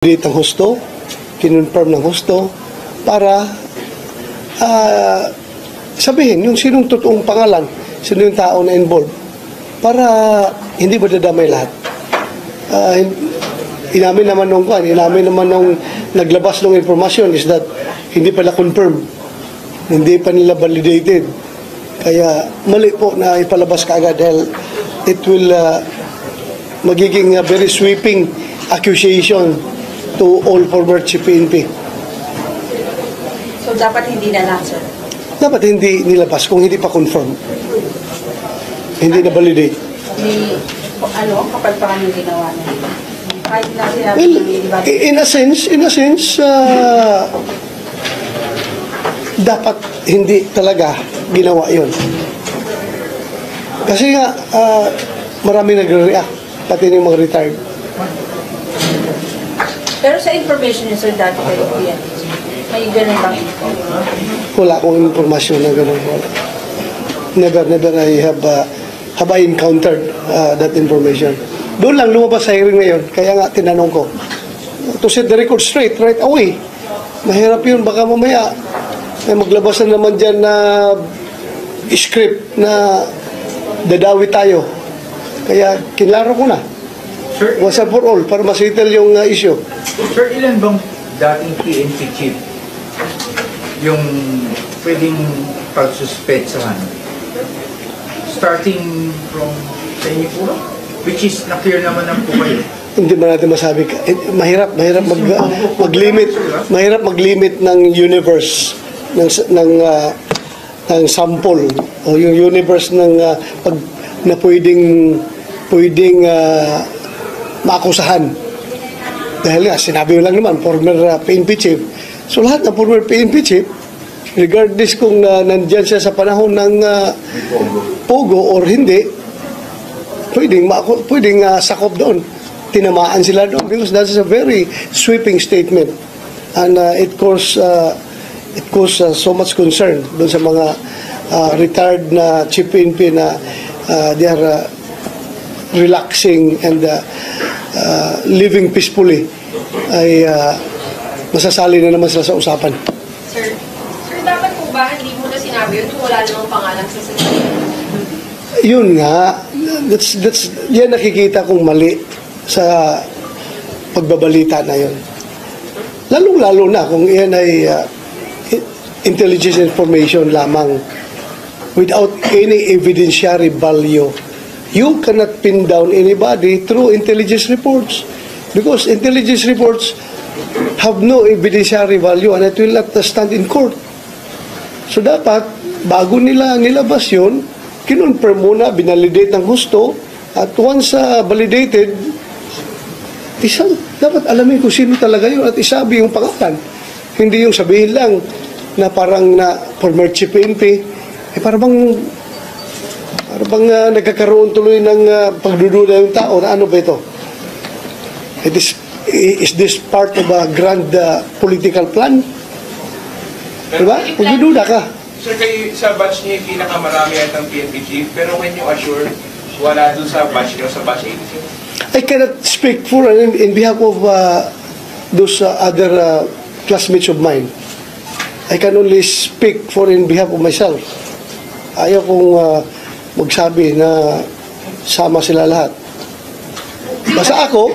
Date ng husto, kinonfirm ng husto, para sabihin yung sinong totoong pangalan, sino yung tao na involved, para hindi madadamay lahat. Inamin naman nung naglabas ng informasyon is that hindi pala confirmed, hindi pa nila validated. Kaya mali po na ipalabas kaagad dahil it will magiging very sweeping accusation to all former Chief PNP. So, dapat hindi na lang, sir? Dapat hindi nilabas kung hindi pa confirm. Hindi na validate. May, kapalpakan yung ginawa niya? Kahit na sinabi Well, ng in a sense, dapat hindi talaga ginawa yon. Kasi nga, marami nagre-react, pati yung mga retired. Pero sa information niyo, sir, dati kayo PNP, may ganun bang info? Wala akong informasyon na gano'n. Never I have I encountered that information. Doon lang lumabas sa hearing na yun. Kaya nga tinanong ko. To set the record straight right away. Mahirap yun. Baka mamaya ay maglabas na naman dyan na script na dadawi tayo. Kaya kinlaro ko na. Sir, Once and for all, para masettle yung issue. sir, ilan bang dating PNP chief yung pwedeng pagsuspetsahan? Starting from sa inyo po, which is na-clear naman ng po kayo. Hindi ba natin masabi, mahirap mag-limit ng universe ng sample o yung universe ng na pwedeng maakusahan. Dahil nga, sinabi mo lang naman, former PNP chief. So lahat ng former PNP chief, regardless kung nandyan siya sa panahon ng Pogo or hindi, pwedeng sakop doon. Tinamaan sila doon because that is a very sweeping statement. And it caused so much concern doon sa mga retired na chief PNP na they are relaxing and living peacefully ay masasali na naman sila sa usapan. Sir, dapat po ba hindi mo na sinabi yun kung wala namang pangalan sa sasakyan? Yun nga, yan nakikita kong mali sa pagbabalita na yun. Lalong-lalo na kung yan ay intelligence information lamang without any evidentiary value. You cannot pin down anybody through intelligence reports because intelligence reports have no evidentiary value and it will not stand in court. So dapat, bago nila nilabas yun, kinonfirm muna, binalidate ng husto, at once validated, dapat alamin kung sino talaga yun at isabi yung pangalan. Hindi yung sabihin lang na parang na former chief PNP, parang nagkakaroon tuloy ng pagdududa yung tao na ano ba ito? Is this part of a grand political plan? Diba? Pagdududa ka. Sir, kayo sa batch niyo yung pinakamarami at ang PNP chief, pero when you assure wala doon sa batch niyo, sa batch 86? I cannot speak for in behalf of those other classmates of mine. I can only speak for in behalf of myself. Ayaw kong magsabi na sama sila lahat. Basta ako,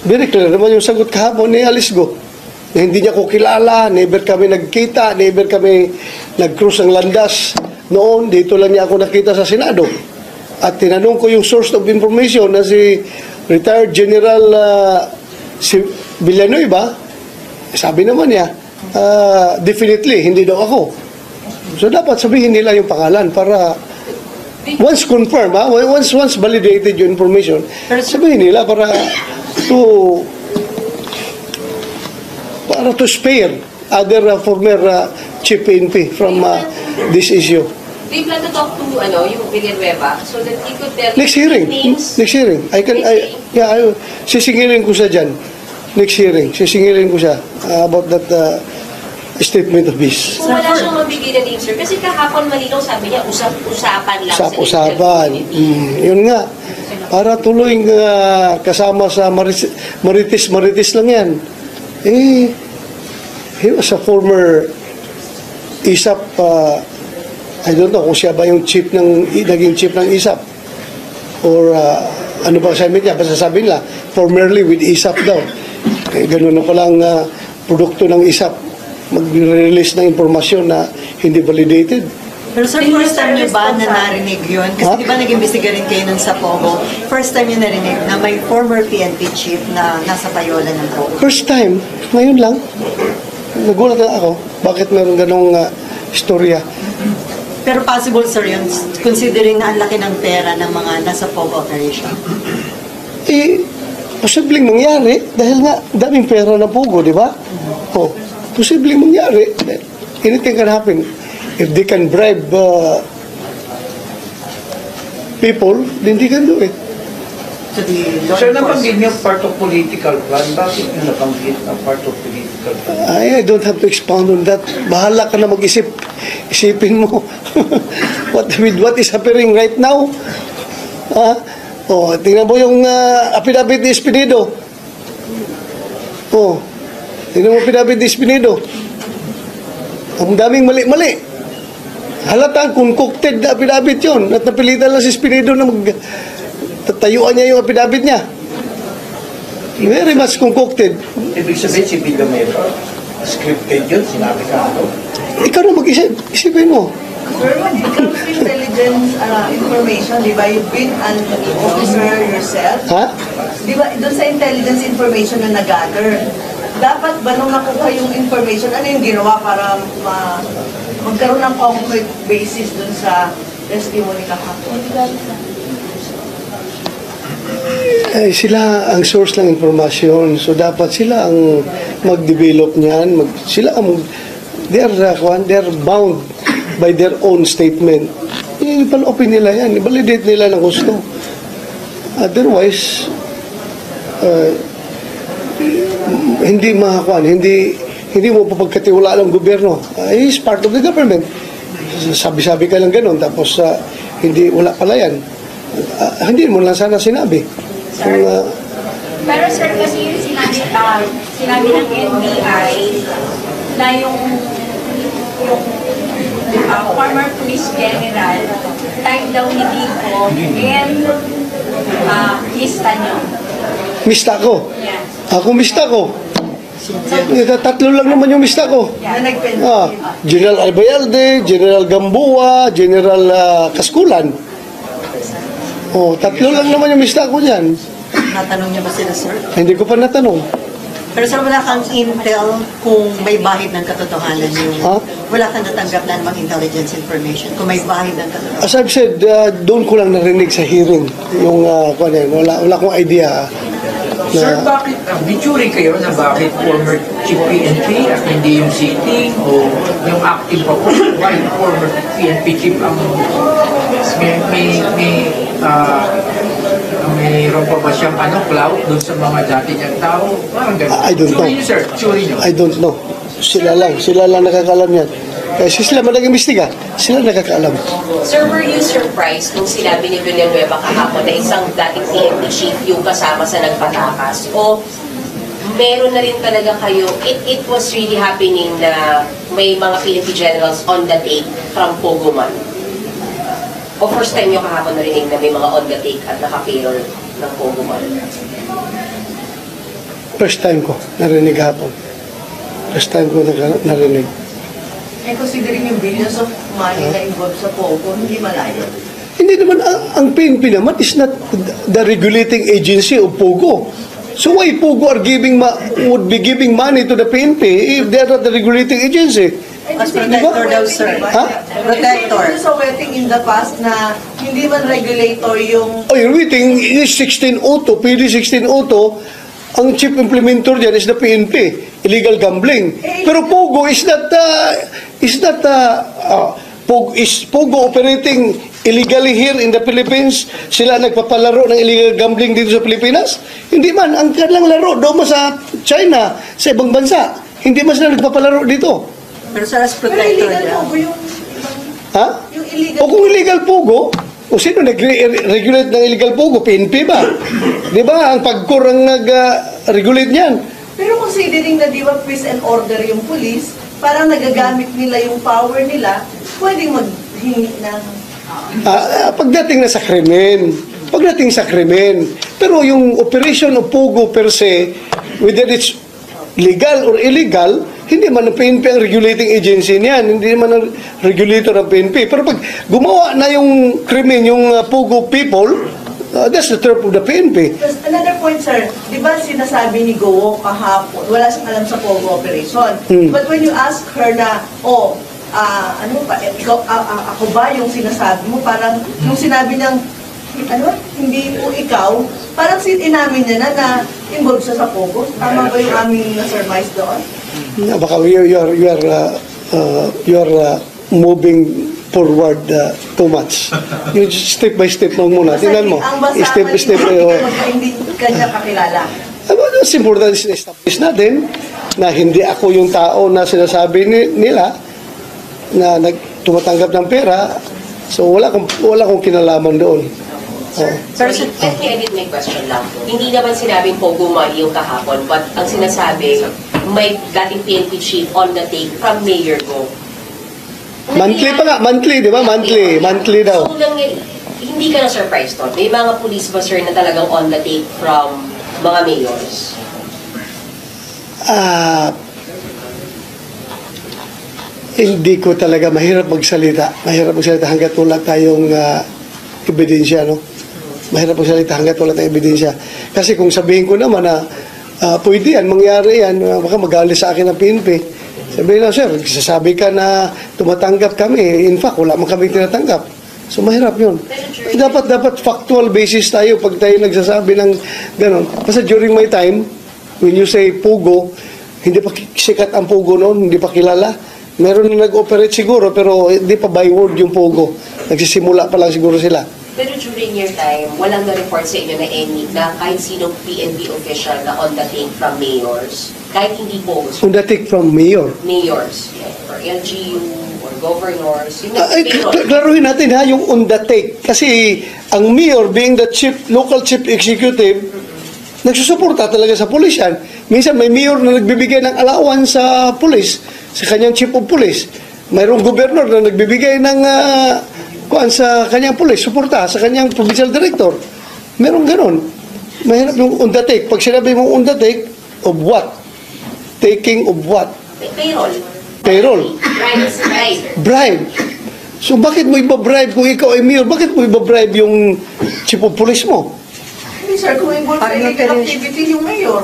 very clear naman yung sagot kahapon ni Alice Go. Na hindi niya ko kilala, never kami nagkita, never kami nag-cross ng landas. Noon, dito lang niya ako nakita sa Senado. At tinanong ko yung source of information na si retired General si Villanueva. Sabi naman niya, definitely, hindi daw ako. So dapat sabihin nila yung pangalan para once confirmed, once validated yung information, sabihin nila para to spare other former chief PNP from this issue. They plan to talk to yung Villanueva so that he could tell Next hearing. names. Next hearing. Sisingilin ko siya dyan. Next hearing. Sisingilin ko siya about that statement of his. Kung wala siyang mabigay na name, sir, kasi kahapon malinaw sabi niya, usap-usapan lang Usap-usapan. Yun nga. Para tuloy kasama sa Marites lang yan. He was a former ISAP, I don't know kung siya ba yung naging chief ng ISAP. Or ano ba assignment niya? Basta sabi nila, formerly with ISAP daw. Ganun na palang produkto ng ISAP. Mag-release ng impormasyon na hindi validated. Pero sir, first time niyo ba na narinig yun? Kasi di ba nag-imbestiga rin kayo nun sa Pogo? First time niyo narinig na may former PNP chief na nasa payola ng Pogo? First time, ngayon lang. Nagulat na ako. Bakit meron ganong istorya? Pero possible sir yun, considering na ang laki ng pera ng mga nasa Pogo operation. Posibleng mangyari dahil nga daming pera ng Pogo, di ba? Posibleng mangyari. Anything can happen. If they can bribe people, then they can do it. So the law Sir, enforcement- nabanggit niyo part of political plan. Bakit niyo nabanggit na part of political plan? I don't have to expound on that. Bahala ka na mag-isip. Isipin mo. with what is happening right now. Tingnan mo yung affidavit ni Espinedo. Tingnan mo affidavit ni Espinedo. Ang daming mali-mali. Halata, concocted na affidavit yun. At napilitan lang si Espinedo na tatayuan niya yung affidavit niya. Very much concocted. Ibig sabihin, si Villanueva, scripted yun, sinabi ka ako. Ikaw na mag-isip. Isipin mo. Sir, when it comes to intelligence information, di ba, you've been an officer yourself? Ha? Di ba, doon sa intelligence information na nag-gather, dapat ba nung nakuha yung information, ano yung ginawa para magkaroon ng concrete basis doon sa testimony kahapon? Sila ang source ng informasyon. So, dapat sila ang mag-develop niyan. They are bound by their own statement. Ipalopin nila yan. I-validate nila ng gusto. Otherwise, hindi mo papagkatiwalaan ng gobyerno. He's part of the government. Sabi-sabi ka lang ganun, tapos wala pala yan. Hindi mo lang sana sinabi. Pero sir, kasi yung sinabi ng NBI na yung former police general, type daw ni Kiko, and lista nyo. Mista ko. Yeah. Ako mista ko. Tatlo lang naman yung mista ko. Na nag-penalty. General Albayalde, General Gamboa, General Kaskulan. Tatlo lang naman yung mista ko dyan. Natanong niya ba sila sir? Hindi ko pa natanong. Pero sir, wala kang intel kung may bahid ng katotohanan yung... Wala kang natanggap na namang intelligence information kung may bahid ng katotohanan. As I've said, doon ko lang narinig sa hearing yung wala akong idea. Sir, bakit, bituring kayo na bakit former chief PNP at hindi yung sitting o yung acting pa po? Why former PNP chief ang mayroon pa ba siyang clout doon sa mga dati niyang tao? Parang gano'n. I don't know. Tsuri niyo, sir. Tsuri niyo. I don't know. Sila lang nakakaalam yan. Kasi sila man nag-imbestiga, sila nakakaalam. Sir, were you surprised nung sinabi ni Villanueva kahapon na isang dating PNP chief yung kasama sa nagpatakas? O meron na rin talaga kayo, it was really happening na may mga PNP generals on the take from Pogoman? O first time nyo kahapon narinig na may mga on the take at naka-payroll ng Pogoman? First time ko narinig hapon. First time ko narinig. And considering yung billions of money na involved sa Pogo, hindi malayo. Hindi naman, ang PNP naman is not the regulating agency of Pogo. So why Pogo would be giving money to the PNP if they are not the regulating agency? As protector daw sir. Ha? Protector. Ito sa wedding in the past na hindi man regulator yung... You're waiting, is 1602, PD 1602, ang chief implementer dyan is the PNP, illegal gambling. Pero Pogo is Pogo operating illegally here in the Philippines? Sila nagpapalaro ng illegal gambling dito sa Pilipinas? Hindi man, ang kanilang laro doon sa China, sa ibang bansa. Hindi man sila nagpapalaro dito. Pero sir, as Pero protector illegal daw. po yung Ha? yung illegal. O kung illegal pogo, o sino nag-regulate ng illegal pogo? PNP ba? Di ba? Ang pagkor ang nag-regulate niyan. Pero considering na di ba peace and order yung police, parang nagagamit nila yung power nila, pwedeng maghingi ng... Pagdating na sa krimen, pero yung operation of pogo per se, whether it's legal or illegal, hindi man ang PNP ang regulating agency niyan, hindi man ang regulator ng PNP. Pero pag gumawa na yung krimen, yung pogo people, that's the turf of the PNP. Plus, another point, sir, di ba sinasabi ni Go kahapon, wala siyang alam sa Pogo operation. But when you ask her na, ano ba, ikaw, ako ba yung sinasabi mo? Parang, yung sinabi niyang, ano, hindi po ikaw, parang inamin niya na involved siya sa Pogo. Tama ba yung aming na-surmise doon? Baka you are moving forward too much. You just step by step lang muna. Tingnan mo. Ang basa Step by step. hindi kanya kakilala. It's important is establish natin na hindi ako yung tao na sinasabi nila na tumatanggap ng pera. So wala akong kinalaman doon. Sorry, let me edit my question lang. Hindi naman sinabing Pogo money yung kahapon, but ang sinasabi, may dating PNP chief on the take from Mayor Go. Monthly pa nga, monthly, di ba? Monthly daw. So, hindi ka na-surprise to? May mga police ba, sir, na talagang on the take from mga mayors? Hindi ko talaga mahirap magsalita. Hanggat wala tayong ebidensya, no? Mahirap magsalita hanggat wala tayong ebidensya. Kasi kung sabihin ko naman na pwede yan, mangyari yan, baka magalit sa akin ng PNP. Sabihin na, sir, sasabi ka na tumatanggap kami. In fact, wala man kami tinatanggap. So, mahirap yun. Dapat factual basis tayo pag tayo nagsasabi ng gano'n. Kasi during my time, when you say Pogo, hindi pa sikat ang Pogo noon, hindi pa kilala. Meron na nag-operate siguro, pero hindi pa by word yung Pogo. Nagsisimula pa lang siguro sila. Pero during your time, walang na-report sa inyo na kahit sinong PNP official na on the take from mayors, kahit hindi po On the take from mayor. mayors, or LGU, or governors, yung Klaruhin natin ha, yung on the take. Kasi ang mayor being the local chief executive, nagsusuporta talaga sa pulis yan. Minsan may mayor na nagbibigay ng allowance sa pulis, sa kanyang chief of police. Mayroong gobernador na nagbibigay ng sa kanyang pulis, suporta sa kanyang provincial director. Merong ganon. Mahirap yung on the take. Pag sinabi mong on the take, of what? Taking of what? payroll. Payroll. Right. Bribe. So bakit mo ibabribe kung ikaw ay mayor? Bakit mo ibabribe yung chief of police mo? Hindi, sir, kung involved sa illegal activity yung mayor.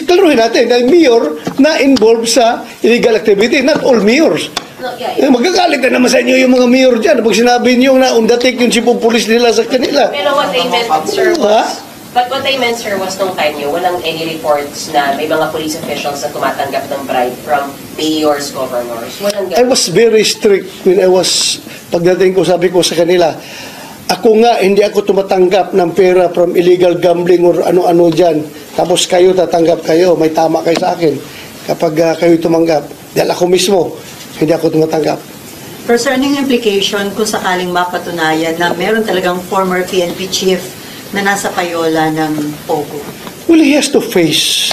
Klaruhin natin, ang mayor na involved sa illegal activity. Not all mayors. No, yeah. Magagalit na naman sa inyo yung mga mayor dyan. Pag sinabi niyo na undertake yung chief of police nila sa kanila. Pero what I meant, sir, Ha? but what I meant, sir, was nung time nyo, walang any reports na may mga police officials na tumatanggap ng bribe from mayors, governors. Walang I ganun. was very strict when I was, pagdating ko, sabi ko sa kanila, ako nga, hindi ako tumatanggap ng pera from illegal gambling or ano-ano dyan. Tapos kayo, tatanggap kayo, may tama kayo sa akin. Kapag kayo tumanggap. Dahil ako mismo, hindi ako tumatanggap. Pero sir, anong implication kung sakaling mapatunayan na meron talagang former PNP chief na nasa payola ng Pogo? Well, he has to face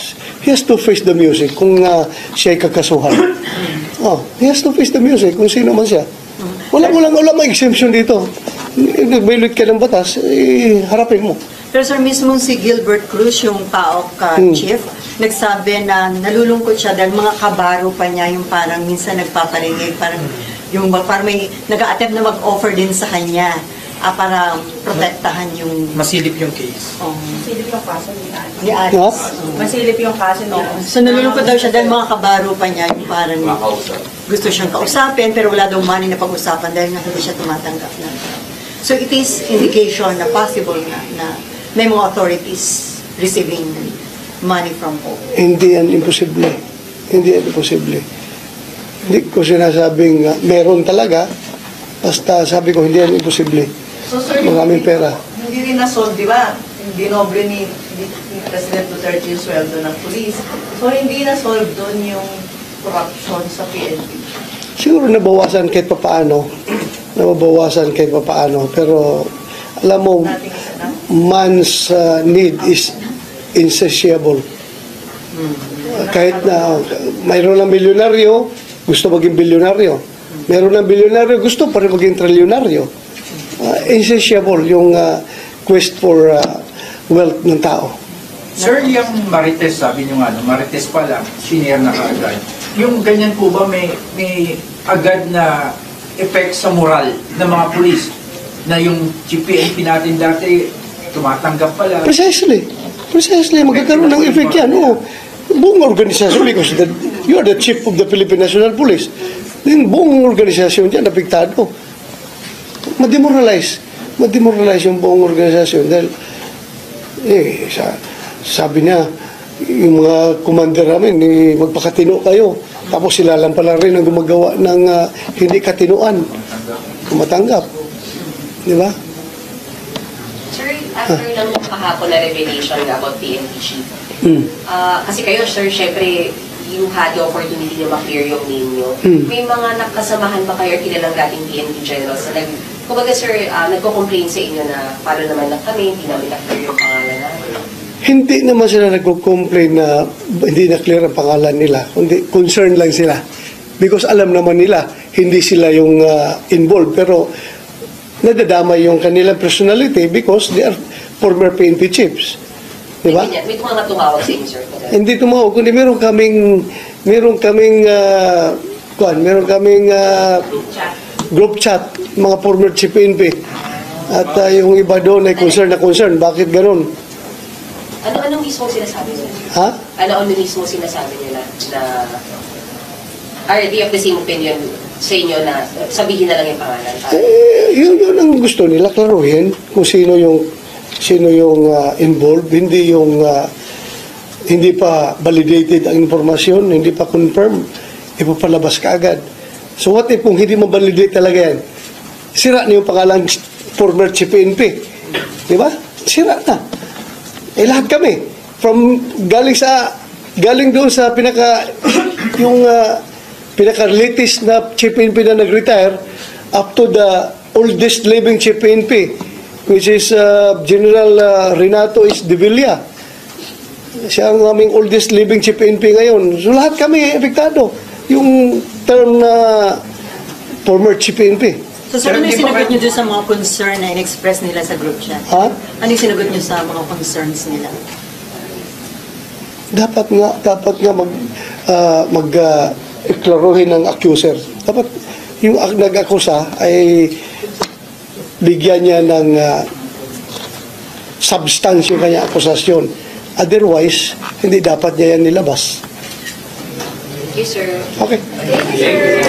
the music kung siya'y kakasuhan. He has to face the music kung sino man siya. Wala may exemption dito. Nag-violate ka ng batas, harapin mo. Pero sir, mismo si Gilbert Cruz, yung PAOK chief, nagsabi na nalulungkot siya dahil mga kabaro pa niya yung parang minsan nagpaparinig, parang may nag-a-attempt na mag-offer din sa kanya para protektahan yung... Masilip yung case. Masilip yung kaso ni Alice. Ni Alice. Masilip yung kaso ni Alice. So nalulungkot daw siya dahil mga kabaro pa niya yung parang gusto siyang kausapin pero wala daw money na pag-usapan dahil nga hindi siya tumatanggap na. So it is indication na possible na may mga authorities receiving money from Pogo. Hindi yan imposible. Hindi ko sinasabing meron talaga. Basta sabi ko, hindi yan imposible. So, sir, Maraming pera. Hindi rin na-solve, di ba? Dinoble ni President Duterte yung sweldo ng police. So, hindi na-solve doon yung corruption sa PNP? Siguro nabawasan kahit papaano. Pero alam mo, Nating isa na? man's need is insatiable. Kahit na mayroon ng milyonaryo, gusto maging bilyonaryo. Mayroon ng bilyonaryo, gusto pa rin maging trilyonaryo. Insatiable yung quest for wealth ng tao. Sir, yung Marites, sabi nyo nga, Marites pa lang, senior na kaagad. Yung ganyan po ba may agad na effect sa moral ng mga pulis na yung GPNP natin dati tumatanggap pala? Precisely, magkakaroon ng effect yan. Oo. Buong organisasyon, because you are the chief of the Philippine National Police, then buong organisasyon dyan, apektado. Mademoralize yung buong organisasyon dahil sabi niya yung mga commander namin magpakatino kayo, tapos sila lang pala rin ang gumagawa ng hindi katinuan, kumatanggap, di ba? Sir, after lang yung kahapon na revelation about PNP chief, kasi kayo, sir, syempre, you had the opportunity na ma-clear yung name nyo. May mga nakasamahan ba kayo kilalang dating PNP generals na kumbaga, sir, nagko-complain sa inyo na paano naman lang kami, hindi namin na-clear yung pangalan namin? Hindi naman sila nagko-complain na hindi na clear ang pangalan nila, kundi concerned lang sila. Because alam naman nila, hindi sila yung involved, pero nadadamay yung kanilang personality because they are former PNP chiefs. Diba? May mga tumawag sa inyo, sir. Hindi tumawag, kundi meron kaming group chat, mga former chief PNP. At yung iba doon ay concern. Bakit ganun? Ano mismo sinasabi nila? Ha? Ano mismo sinasabi nila na are they of the same opinion sa inyo na sabihin na lang yung pangalan? Yun ang gusto nila, klaruhin kung sino yung involved, hindi pa validated ang informasyon, hindi pa confirm, ipapalabas ka agad. So what if kung hindi mo validate talaga yan? Sira na yung pangalan former chief PNP. Di ba? Sira na. Lahat kami. Galing doon sa pinaka-latest na chief PNP na nag-retire up to the oldest living chief PNP, which is General Renato de Villa. Siya ang aming oldest living chief PNP ngayon. So lahat kami epektado. Yung term na former chief PNP. So, ano yung sinagot nyo dun sa mga concern na in-express nila sa group chat? Ha? Ano yung sinagot nyo sa mga concerns nila? Dapat nga iklaruhin ng accuser. Dapat yung nag-akusa ay bigyan niya ng substance yung kanya akusasyon. Otherwise, hindi dapat niya yan nilabas. Thank you, sir. Okay. Thank you, sir.